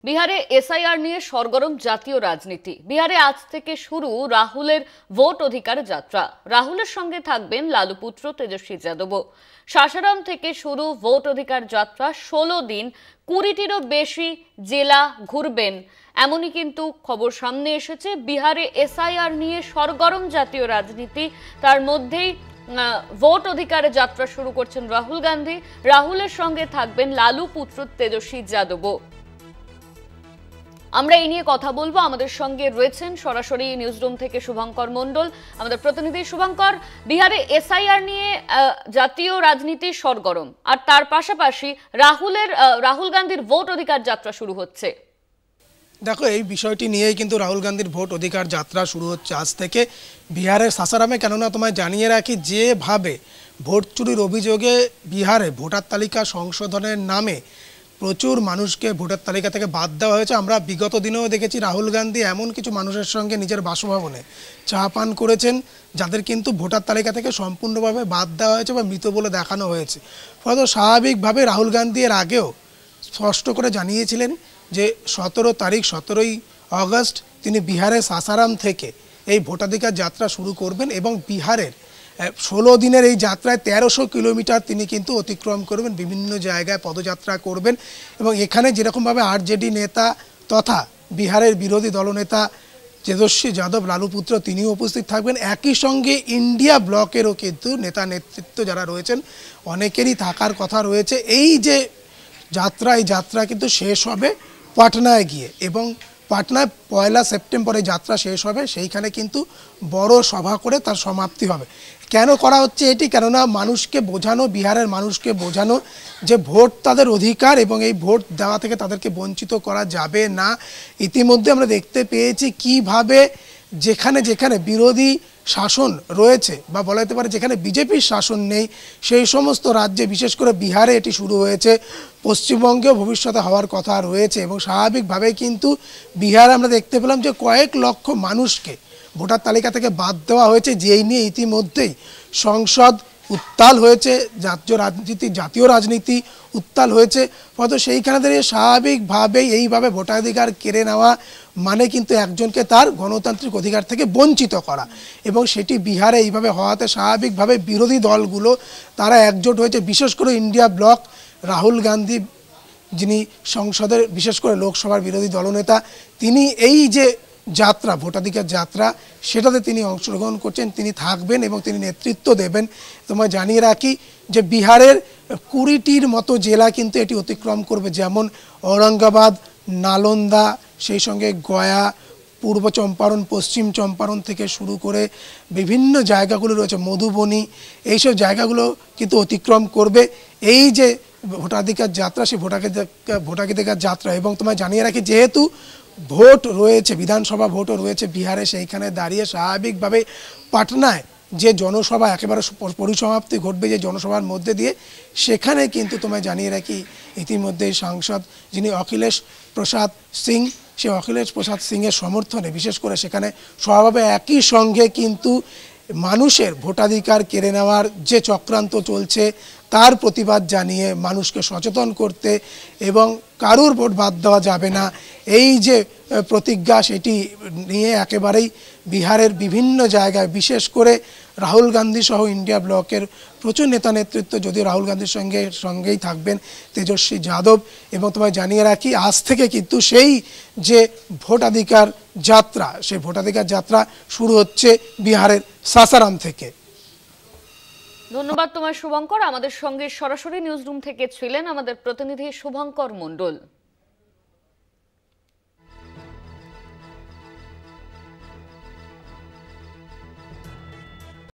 বিহারে এসআইআর নিয়ে সরগরম জাতীয় রাজনীতি। বিহারে আজ থেকে শুরু রাহুলের ভোট অধিকার যাত্রা। রাহুলের সঙ্গে থাকবেন লালু পুত্র তেজস্বী যাদবও। সাসারাম থেকে শুরু ভোট অধিকার যাত্রা। 16 দিন 20টিরও বেশি জেলা ঘুরবেন, এমনই কিন্তু খবর সামনে এসেছে। বিহারে এসআইআর নিয়ে সরগরম জাতীয় রাজনীতি, তার মধ্যেই ভোট অধিকারে যাত্রা শুরু করছেন রাহুল গান্ধী। রাহুলের সঙ্গে থাকবেন লালু পুত্র তেজস্বী যাদবও। আমরা এই নিয়ে কথা বলবো। আমাদের সঙ্গে রয়েছেন সরাসরি নিউজরুম থেকে শুভঙ্কর মণ্ডল, আমাদের প্রতিনিধি। শুভঙ্কর, বিহারে এসআইআর নিয়ে জাতীয় রাজনীতি সরগরম, আর তার পাশাপাশি রাহুল গান্ধীর ভোট অধিকার যাত্রা শুরু হচ্ছে। দেখো, এই বিষয়টি নিয়েই কিন্তু রাহুল গান্ধীর ভোট অধিকার যাত্রা শুরু হচ্ছে আজ থেকে বিহারের সাসারামে। কেননা তোমায় জানিয়ে রাখি, যেভাবে ভোট চুরির অভিযোগে বিহারে ভোটার তালিকা সংশোধনের নামে প্রচুর মানুষকে ভোটার তালিকা থেকে বাদ দেওয়া হয়েছে। আমরা বিগত দিনেও দেখেছি রাহুল গান্ধী এমন কিছু মানুষের সঙ্গে নিজের বাসভবনে চা পান করেছেন যাদের কিন্তু ভোটার তালিকা থেকে সম্পূর্ণভাবে বাদ দেওয়া হয়েছে বা মৃত বলে দেখানো হয়েছে। ফলে স্বাভাবিকভাবে রাহুল গান্ধী এর আগেও স্পষ্ট করে জানিয়েছিলেন যে 17ই আগস্ট তিনি বিহারের সাসারাম থেকে এই ভোটাধিকার যাত্রা শুরু করবেন এবং বিহারের 16 দিনের এই যাত্রায় 1300 কিলোমিটার তিনি কিন্তু অতিক্রম করবেন, বিভিন্ন জায়গায় পদযাত্রা করবেন। এবং এখানে যেরকমভাবে আরজেডি নেতা তথা বিহারের বিরোধী দলনেতা তেজস্বী যাদব লালু পুত্র তিনিও উপস্থিত থাকবেন। একই সঙ্গে ইন্ডিয়া ব্লকেরও কিন্তু নেতা নেতৃত্ব যারা রয়েছেন অনেকেরই থাকার কথা রয়েছে। এই যে যাত্রা, এই যাত্রা কিন্তু শেষ হবে পাটনায় গিয়ে, এবং পাটনায় 1 সেপ্টেম্বরে যাত্রা শেষ হবে। সেইখানে কিন্তু বড় সভা করে তার সমাপ্তি হবে। কেন করা হচ্ছে এটি? কেননা মানুষকে বোঝানো, বিহারের মানুষকে বোঝানো যে ভোট তাদের অধিকার এবং এই ভোট দেওয়া থেকে তাদেরকে বঞ্চিত করা যাবে না। ইতিমধ্যে আমরা দেখতে পেয়েছি কিভাবে যেখানে যেখানে বিরোধী শাসন রয়েছে বা বলা যেতে পারে যেখানে বিজেপির শাসন নেই, সেই সমস্ত রাজ্যে, বিশেষ করে বিহারে এটি শুরু হয়েছে, পশ্চিমবঙ্গেও ভবিষ্যতে হওয়ার কথা রয়েছে। এবং স্বাভাবিকভাবেই কিন্তু বিহারে আমরা দেখতে পেলাম যে কয়েক লক্ষ মানুষকে ভোটার তালিকা থেকে বাদ দেওয়া হয়েছে, যেই নিয়ে ইতিমধ্যেই সংসদ উত্তাল হয়েছে, জাতীয় রাজনীতি উত্তাল হয়েছে। ফলে সেইখানে দাঁড়িয়ে স্বাভাবিকভাবেই এইভাবে ভোটাধিকার কেড়ে নেওয়া মানে কিন্তু একজনকে তার গণতান্ত্রিক অধিকার থেকে বঞ্চিত করা। এবং সেটি বিহারে এইভাবে হওয়াতে স্বাভাবিকভাবে বিরোধী দলগুলো তারা একজোট হয়েছে। বিশেষ করে ইন্ডিয়া ব্লক, রাহুল গান্ধী যিনি সংসদের বিশেষ করে লোকসভার বিরোধী দলনেতা, তিনি এই যে যাত্রা, ভোটাধিকার যাত্রা, সেটাতে তিনি অংশগ্রহণ করছেন, তিনি থাকবেন এবং তিনি নেতৃত্ব দেবেন। তোমায় জানিয়ে রাখি যে বিহারের 20টির মতো জেলা কিন্তু এটি অতিক্রম করবে, যেমন ঔরঙ্গাবাদ, নালন্দা, সেই সঙ্গে গয়া, পূর্ব চম্পারণ, পশ্চিম চম্পারণ থেকে শুরু করে বিভিন্ন জায়গাগুলো রয়েছে, মধুবনী, এইসব জায়গাগুলো কিন্তু অতিক্রম করবে এই যে ভোটাধিকার যাত্রা, সেই ভোটাধিকার যাত্রা। এবং তোমায় জানিয়ে রাখি, যেহেতু ভোট রয়েছে, বিধানসভা ভোটও রয়েছে বিহারে, সেইখানে দাঁড়িয়ে স্বাভাবিকভাবে পাটনায় যে জনসভা একেবারে পরিসমাপ্তি ঘটবে যে জনসভার মধ্যে দিয়ে, সেখানে কিন্তু তোমায় জানিয়ে রাখি ইতিমধ্যেই সাংসদ যিনি অখিলেশ প্রসাদ সিং, সেই অখিলেশ প্রসাদ সিংয়ের সমর্থনে বিশেষ করে সেখানে স্বভাবে একই সঙ্গে কিন্তু মানুষের ভোটাধিকার কেড়ে নেওয়ার যে চক্রান্ত চলছে তার প্রতিবাদ জানিয়ে মানুষকে সচেতন করতে এবং কারুর ভোট বাদ দেওয়া যাবে না, এই যে প্রতিজ্ঞা, সেটি নিয়ে একেবারেই বিহারের বিভিন্ন জায়গায়, বিশেষ করে রাহুল গান্ধী সহ ইন্ডিয়া ব্লকের প্রচুর নেতা নেতৃত্ব, যদিও রাহুল গান্ধীর সঙ্গেই থাকবেন তেজস্বী যাদব। এবং তোমায় জানিয়ে রাখি, আজ থেকে কিন্তু সেই যে ভোটাধিকার যাত্রা, সেই ভোটাধিকার যাত্রা শুরু হচ্ছে বিহারের সাসারাম থেকে। ধন্যবাদ তোমার শুভঙ্কর। আমাদের সঙ্গে সরাসরি নিউজরুম থেকে ছিলেন আমাদের প্রতিনিধি শুভঙ্কর মণ্ডল।